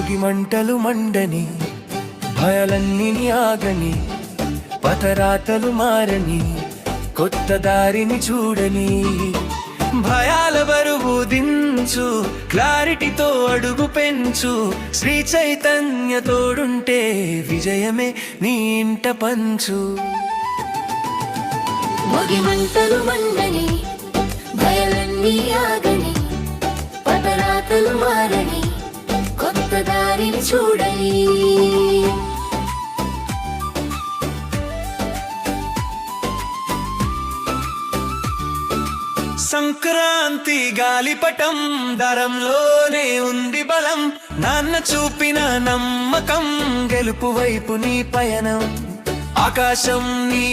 భోగి మంటలు మండని, భయాలన్నీ ఆగని, పతరాతలు మారని, కొత్త దారిని చూడని. భయాల బరువు దించు, క్లారిటీతో అడుగు పెంచు. శ్రీ చైతన్య తోడుంటే విజయమే నీ ఇంట పంచు. భోగి మంటలు మండని, భయాలన్నీ ఆగని, పతరాతలు మారని, కొత్త దారిని చూడని. సంక్రాంతి గాలిపటం, దరంలోనే ఉంది బలం. నాన్న చూపిన నమ్మకం, గెలుపు వైపు నీ పయనం. ఆకాశం నీ